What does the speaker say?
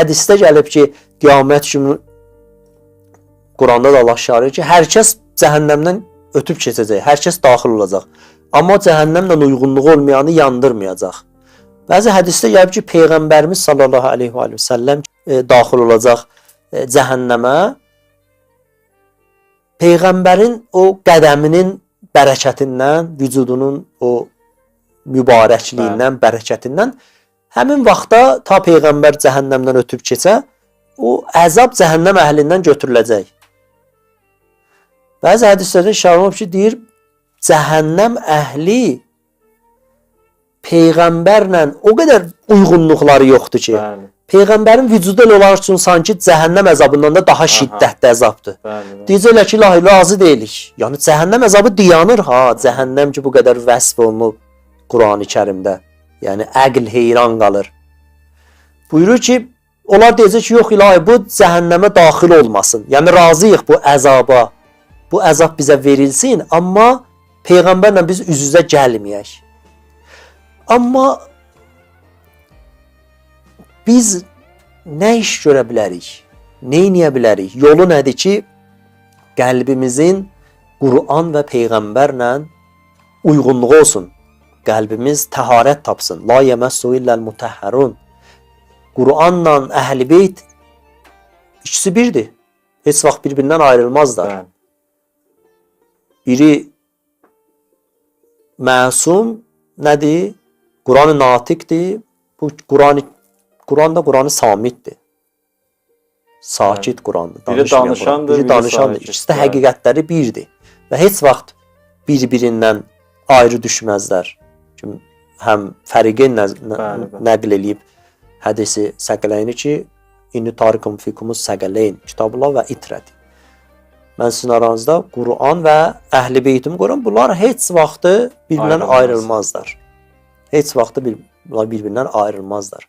Hədisdə gəlib ki, qiyamət günü Quranda da Allah şəhər ki, hər kəs cəhənnəmdən ötüb keçəcək, hər kəs daxil olacaq. Amma cəhənnəmlə uyğunluğu olmayanı yandırmayacaq. Bəzi hədisdə gəlib ki, Peyğəmbərimiz sallallahu aleyhi və səlləm daxil olacaq cəhənnəmə. Peyğəmbərin o qədəminin bərəkətindən, vücudunun o mübarəkliyindən, bərəkətindən həmin vaxtda ta Peyğəmbər cəhənnəmdən ötüb keçə, o əzab cəhənnəm əhlindən götürüləcək. Bəzi hədislərdə işarə olunub ki, deyir, cəhənnəm əhli Peyğəmbərlə o qədər uyğunluqları yoxdur ki, Peyğəmbərin vücudu olar üçün sanki cəhənnəm əzabından da daha şiddətli əzabdır. Deyəcəklər ki, ilahi, razı deyilik. Yəni, cəhənnəm əzabı dayanır, cəhənnəm ki, bu qədər vəsf olunub Qurani Kərimdə. Yəni, əql heyran qalır. Buyurur ki, onlar deyəcək ki, yox, ilahi, bu cəhənnəmə daxil olmasın. Yəni, razıyıq bu əzaba. Bu əzab bizə verilsin, amma Peyğəmbərlə biz üz-üzə gəlməyək. Amma biz nə iş görə bilərik? Nə eləyə bilərik? Yolu nədir ki, qəlbimizin Quran və Peyğəmbərlə uyğunluğu olsun. Qəlbimiz təharət tapsın. La yeməssu illəl mutəhhərun. Quranla əhl-i beyt ikisi birdir. Heç vaxt bir-birindən ayrılmazlar. Biri məsum nədir? Quran-ı natiqdir. Bu Quran da Quran-ı samitdir. Sakit Qurandır. Biri danışandır, biri danışandır. İkisi də həqiqətləri birdir. Və heç vaxt bir-birindən ayrı düşməzlər. Həm Fəriqin nəql eləyib hədisi Səqələyni ki, İnni tarikum fikumuz Səqələyn kitabullah və itrədi. Mən sizin aranızda Quran və əhl-i beytimi qoyuram. Bunlar heç vaxtı bir-birindən ayrılmazlar. Heç vaxtı bir-birindən ayrılmazlar.